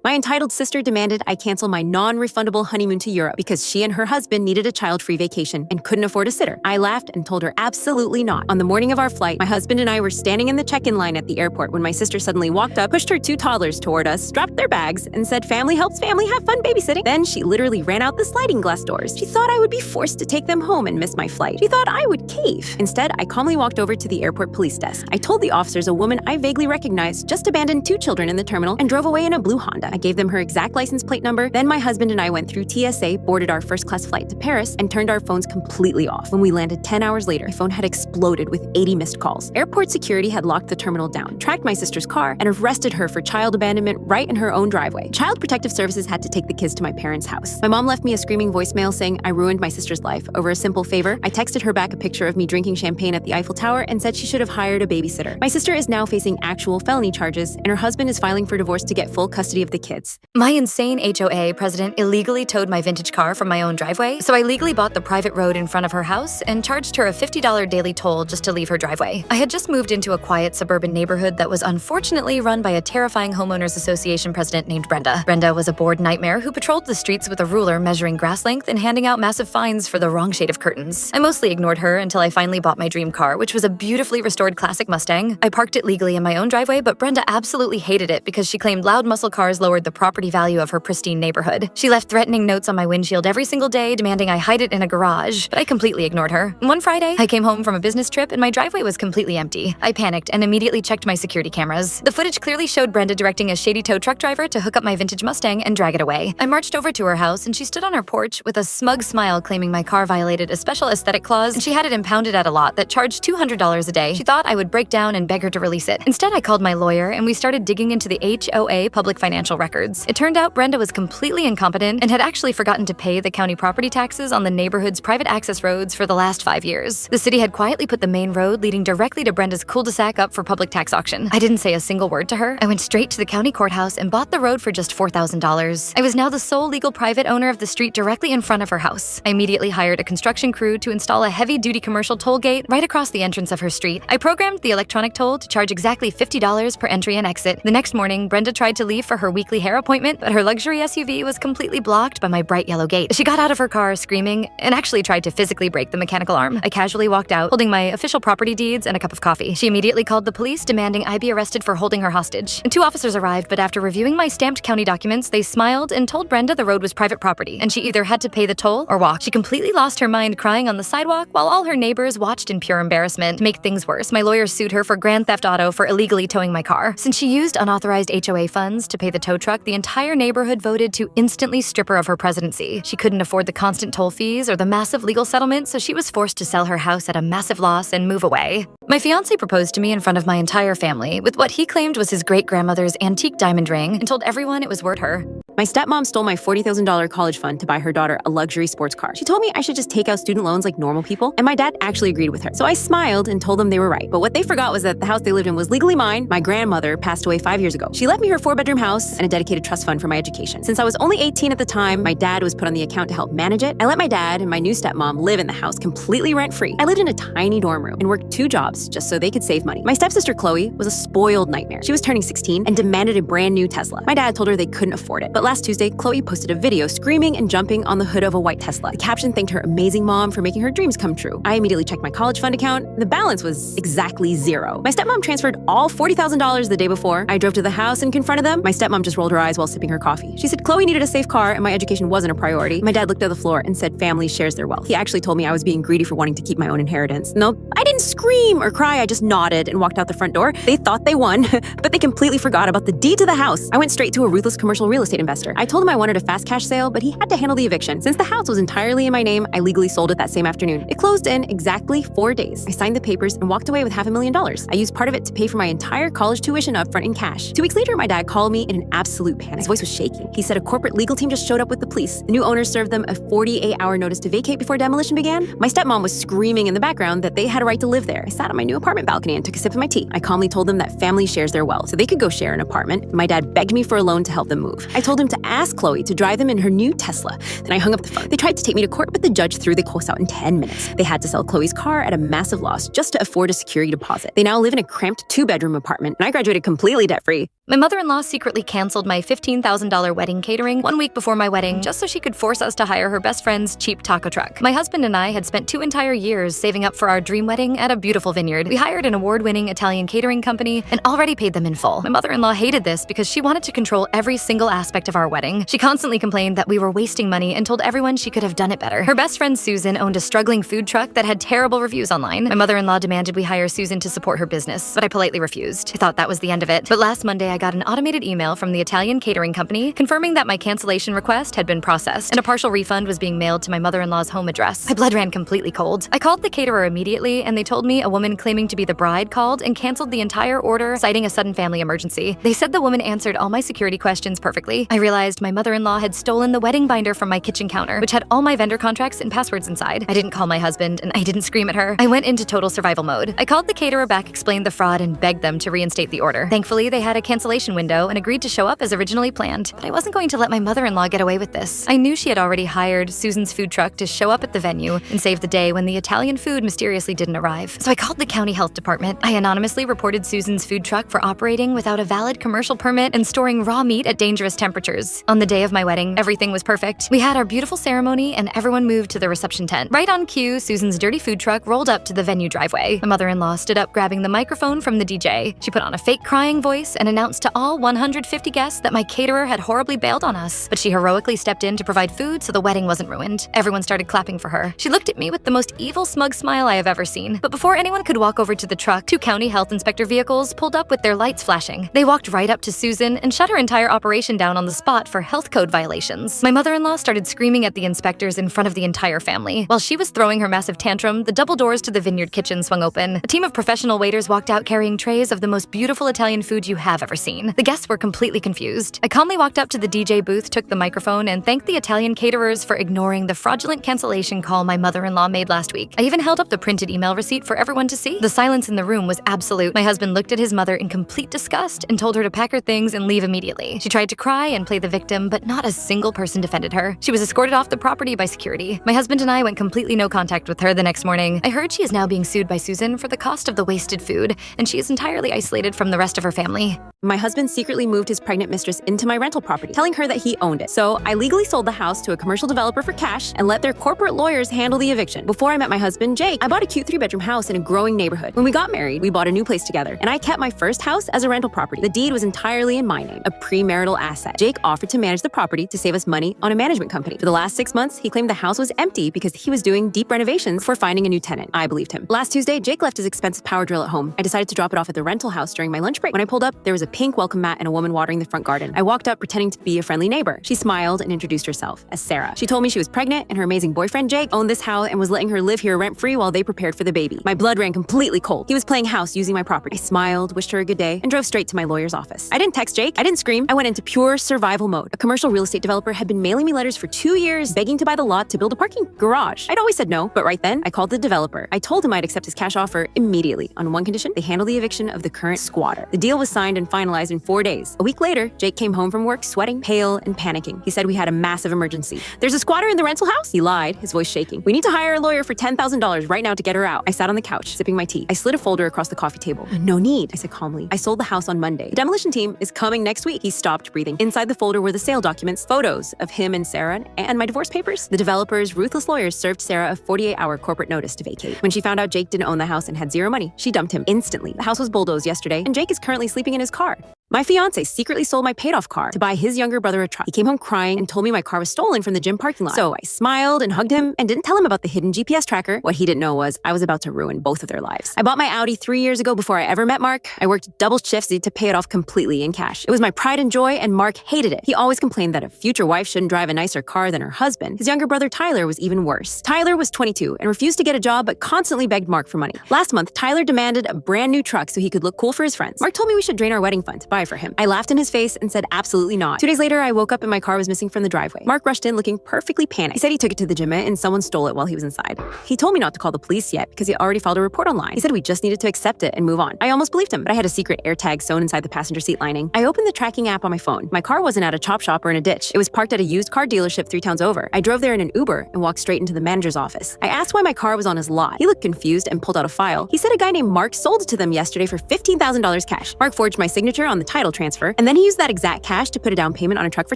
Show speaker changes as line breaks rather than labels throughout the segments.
My entitled sister demanded I cancel my non-refundable honeymoon to Europe because she and her husband needed a child-free vacation and couldn't afford a sitter. I laughed and told her absolutely not. On the morning of our flight, my husband and I were standing in the check-in line at the airport when my sister suddenly walked up, pushed her 2 toddlers toward us, dropped their bags, and said, "Family helps family have fun babysitting." Then she literally ran out the sliding glass doors. She thought I would be forced to take them home and miss my flight. She thought I would cave. Instead, I calmly walked over to the airport police desk. I told the officers a woman I vaguely recognized just abandoned 2 children in the terminal and drove away in a blue Honda. I gave them her exact license plate number. Then my husband and I went through TSA, boarded our first-class flight to Paris, and turned our phones completely off. When we landed 10 hours later, my phone had exploded with 80 missed calls. Airport security had locked the terminal down, tracked my sister's car, and arrested her for child abandonment right in her own driveway. Child Protective Services had to take the kids to my parents' house. My mom left me a screaming voicemail saying I ruined my sister's life. Over a simple favor, I texted her back a picture of me drinking champagne at the Eiffel Tower and said she should have hired a babysitter. My sister is now facing actual felony charges, and her husband is filing for divorce to get full custody of the kids.
My insane HOA president illegally towed my vintage car from my own driveway, so I legally bought the private road in front of her house and charged her a $50 daily toll just to leave her driveway. I had just moved into a quiet suburban neighborhood that was unfortunately run by a terrifying homeowners association president named Brenda. Brenda was a bored nightmare who patrolled the streets with a ruler measuring grass length and handing out massive fines for the wrong shade of curtains. I mostly ignored her until I finally bought my dream car, which was a beautifully restored classic Mustang. I parked it legally in my own driveway, but Brenda absolutely hated it because she claimed loud muscle cars lowered the property value of her pristine neighborhood. She left threatening notes on my windshield every single day, demanding I hide it in a garage, but I completely ignored her. One Friday, I came home from a business trip and my driveway was completely empty. I panicked and immediately checked my security cameras. The footage clearly showed Brenda directing a shady tow truck driver to hook up my vintage Mustang and drag it away. I marched over to her house and she stood on her porch with a smug smile claiming my car violated a special aesthetic clause and she had it impounded at a lot that charged $200 a day. She thought I would break down and beg her to release it. Instead, I called my lawyer and we started digging into the HOA public financial records. It turned out Brenda was completely incompetent and had actually forgotten to pay the county property taxes on the neighborhood's private access roads for the last 5 years. The city had quietly put the main road leading directly to Brenda's cul-de-sac up for public tax auction. I didn't say a single word to her. I went straight to the county courthouse and bought the road for just $4,000. I was now the sole legal private owner of the street directly in front of her house. I immediately hired a construction crew to install a heavy-duty commercial toll gate right across the entrance of her street. I programmed the electronic toll to charge exactly $50 per entry and exit. The next morning, Brenda tried to leave for her weekly hair appointment, but her luxury SUV was completely blocked by my bright yellow gate. She got out of her car screaming and actually tried to physically break the mechanical arm. I casually walked out, holding my official property deeds and a cup of coffee. She immediately called the police, demanding I be arrested for holding her hostage. 2 officers arrived, but after reviewing my stamped county documents, they smiled and told Brenda the road was private property, and she either had to pay the toll or walk. She completely lost her mind crying on the sidewalk while all her neighbors watched in pure embarrassment. To make things worse, my lawyer sued her for grand theft auto for illegally towing my car. Since she used unauthorized HOA funds to pay the tow truck, the entire neighborhood voted to instantly strip her of her presidency. She couldn't afford the constant toll fees or the massive legal settlement, so she was forced to sell her house at a massive loss and move away. My fiancé proposed to me in front of my entire family with what he claimed was his great-grandmother's antique diamond ring and told everyone it was worth her.
My stepmom stole my $40,000 college fund to buy her daughter a luxury sports car. She told me I should just take out student loans like normal people, and my dad actually agreed with her. So I smiled and told them they were right. But what they forgot was that the house they lived in was legally mine. My grandmother passed away 5 years ago. She left me her 4-bedroom house and a dedicated trust fund for my education. Since I was only 18 at the time, my dad was put on the account to help manage it. I let my dad and my new stepmom live in the house completely rent-free. I lived in a tiny dorm room and worked 2 jobs just so they could save money. My stepsister Chloe was a spoiled nightmare. She was turning 16 and demanded a brand new Tesla. My dad told her they couldn't afford it. But last Tuesday, Chloe posted a video screaming and jumping on the hood of a white Tesla. The caption thanked her amazing mom for making her dreams come true. I immediately checked my college fund account. The balance was exactly 0. My stepmom transferred all $40,000 the day before. I drove to the house and confronted them. My stepmom just rolled her eyes while sipping her coffee. She said Chloe needed a safe car and my education wasn't a priority. My dad looked at the floor and said family shares their wealth. He actually told me I was being greedy for wanting to keep my own inheritance. No, I didn't scream or cry. I just nodded and walked out the front door. They thought they won, but they completely forgot about the deed to the house. I went straight to a ruthless commercial real estate investor. I told him I wanted a fast cash sale, but he had to handle the eviction. Since the house was entirely in my name, I legally sold it that same afternoon. It closed in exactly 4 days. I signed the papers and walked away with $500,000. I used part of it to pay for my entire college tuition upfront in cash. 2 weeks later, my dad called me in an absolute panic. His voice was shaking. He said a corporate legal team just showed up with the police. The new owners served them a 48-hour notice to vacate before demolition began. My stepmom was screaming in the background that they had a right to live there. I sat on my new apartment balcony and took a sip of my tea. I calmly told them that family shares their wealth, so they could go share an apartment. My dad begged me for a loan to help them move. I told him him to ask Chloe to drive them in her new Tesla. Then I hung up the phone. They tried to take me to court, but the judge threw the case out in 10 minutes. They had to sell Chloe's car at a massive loss just to afford a security deposit. They now live in a cramped 2-bedroom apartment, and I graduated completely debt-free.
My mother-in-law secretly canceled my $15,000 wedding catering 1 week before my wedding just so she could force us to hire her best friend's cheap taco truck. My husband and I had spent 2 entire years saving up for our dream wedding at a beautiful vineyard. We hired an award-winning Italian catering company and already paid them in full. My mother-in-law hated this because she wanted to control every single aspect of our wedding. She constantly complained that we were wasting money and told everyone she could have done it better. Her best friend Susan owned a struggling food truck that had terrible reviews online. My mother-in-law demanded we hire Susan to support her business, but I politely refused. I thought that was the end of it. But last Monday, I got an automated email from the Italian catering company confirming that my cancellation request had been processed and a partial refund was being mailed to my mother-in-law's home address. My blood ran completely cold. I called the caterer immediately and they told me a woman claiming to be the bride called and canceled the entire order, citing a sudden family emergency. They said the woman answered all my security questions perfectly. I realized my mother-in-law had stolen the wedding binder from my kitchen counter, which had all my vendor contracts and passwords inside. I didn't call my husband and I didn't scream at her. I went into total survival mode. I called the caterer back, explained the fraud, and begged them to reinstate the order. Thankfully, they had a cancellation window and agreed to show up as originally planned. But I wasn't going to let my mother-in-law get away with this. I knew she had already hired Susan's food truck to show up at the venue and save the day when the Italian food mysteriously didn't arrive. So I called the county health department. I anonymously reported Susan's food truck for operating without a valid commercial permit and storing raw meat at dangerous temperatures. On the day of my wedding, everything was perfect. We had our beautiful ceremony and everyone moved to the reception tent. Right on cue, Susan's dirty food truck rolled up to the venue driveway. My mother-in-law stood up grabbing the microphone from the DJ. She put on a fake crying voice and announced to all 150 guests that my caterer had horribly bailed on us, but she heroically stepped in to provide food so the wedding wasn't ruined. Everyone started clapping for her. She looked at me with the most evil, smug smile I have ever seen. But before anyone could walk over to the truck, 2 county health inspector vehicles pulled up with their lights flashing. They walked right up to Susan and shut her entire operation down on the spot for health code violations. My mother-in-law started screaming at the inspectors in front of the entire family. While she was throwing her massive tantrum, the double doors to the vineyard kitchen swung open. A team of professional waiters walked out carrying trays of the most beautiful Italian food you have ever seen. The guests were completely confused. I calmly walked up to the DJ booth, took the microphone, and thanked the Italian caterers for ignoring the fraudulent cancellation call my mother-in-law made last week. I even held up the printed email receipt for everyone to see. The silence in the room was absolute. My husband looked at his mother in complete disgust and told her to pack her things and leave immediately. She tried to cry and play the victim, but not a single person defended her. She was escorted off the property by security. My husband and I went completely no contact with her the next morning. I heard she is now being sued by Susan for the cost of the wasted food, and she is entirely isolated from the rest of her family.
My husband secretly moved his pregnant mistress into my rental property, telling her that he owned it. So I legally sold the house to a commercial developer for cash and let their corporate lawyers handle the eviction. Before I met my husband, Jake, I bought a cute 3-bedroom house in a growing neighborhood. When we got married, we bought a new place together, and I kept my first house as a rental property. The deed was entirely in my name, a premarital asset. Jake offered to manage the property to save us money on a management company. For the last 6 months, he claimed the house was empty because he was doing deep renovations before finding a new tenant. I believed him. Last Tuesday, Jake left his expensive power drill at home. I decided to drop it off at the rental house during my lunch break. When I pulled up, there was a pink welcome mat and a woman watering the front garden. I walked up pretending to be a friendly neighbor. She smiled and introduced herself as Sarah. She told me she was pregnant and her amazing boyfriend Jake owned this house and was letting her live here rent-free while they prepared for the baby. My blood ran completely cold. He was playing house using my property. I smiled, wished her a good day, and drove straight to my lawyer's office. I didn't text Jake. I didn't scream. I went into pure survival mode. A commercial real estate developer had been mailing me letters for 2 years, begging to buy the lot to build a parking garage. I'd always said no, but right then, I called the developer. I told him I'd accept his cash offer immediately. On one condition, they handle the eviction of the current squatter. The deal was signed and finalized in 4 days. A week later, Jake came home from work sweating, pale, and panicking. He said we had a massive emergency. There's a squatter in the rental house? He lied, his voice shaking. We need to hire a lawyer for $10,000 right now to get her out. I sat on the couch, sipping my tea. I slid a folder across the coffee table. No need, I said calmly. I sold the house on Monday. The demolition team is coming next week. He stopped breathing. Inside the folder were the sale documents, photos of him and Sarah, and my divorce papers. The developer's ruthless lawyers served Sarah a 48-hour corporate notice to vacate. When she found out Jake didn't own the house and had zero money, she dumped him instantly. The house was bulldozed yesterday, and Jake is currently sleeping in his car. My fiance secretly sold my paid-off car to buy his younger brother a truck. He came home crying and told me my car was stolen from the gym parking lot. So I smiled and hugged him and didn't tell him about the hidden GPS tracker. What he didn't know was I was about to ruin both of their lives. I bought my Audi 3 years ago before I ever met Mark. I worked double shifts to pay it off completely in cash. It was my pride and joy, and Mark hated it. He always complained that a future wife shouldn't drive a nicer car than her husband. His younger brother Tyler was even worse. Tyler was 22 and refused to get a job but constantly begged Mark for money. Last month, Tyler demanded a brand new truck so he could look cool for his friends. Mark told me we should drain our wedding fund, buy for him. I laughed in his face and said absolutely not. 2 days later, I woke up and my car was missing from the driveway. Mark rushed in looking perfectly panicked. He said he took it to the gym and someone stole it while he was inside. He told me not to call the police yet because he already filed a report online. He said we just needed to accept it and move on. I almost believed him, but I had a secret AirTag sewn inside the passenger seat lining. I opened the tracking app on my phone. My car wasn't at a chop shop or in a ditch. It was parked at a used car dealership 3 towns over. I drove there in an Uber and walked straight into the manager's office. I asked why my car was on his lot. He looked confused and pulled out a file. He said a guy named Mark sold it to them yesterday for $15,000 cash. Mark forged my signature on the title transfer, and then he used that exact cash to put a down payment on a truck for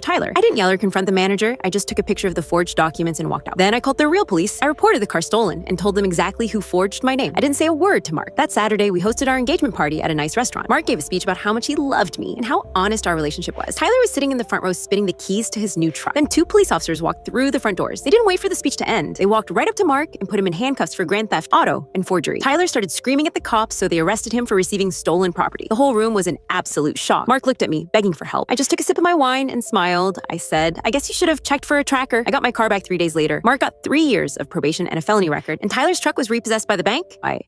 Tyler. I didn't yell or confront the manager. I just took a picture of the forged documents and walked out. Then I called the real police. I reported the car stolen and told them exactly who forged my name. I didn't say a word to Mark. That Saturday, we hosted our engagement party at a nice restaurant. Mark gave a speech about how much he loved me and how honest our relationship was. Tyler was sitting in the front row spinning the keys to his new truck. Then 2 police officers walked through the front doors. They didn't wait for the speech to end. They walked right up to Mark and put him in handcuffs for grand theft auto and forgery. Tyler started screaming at the cops, so they arrested him for receiving stolen property. The whole room was in absolute shock. Mark looked at me, begging for help. I just took a sip of my wine and smiled. I said, I guess you should have checked for a tracker. I got my car back 3 days later. Mark got 3 years of probation and a felony record, and Tyler's truck was repossessed by the bank. I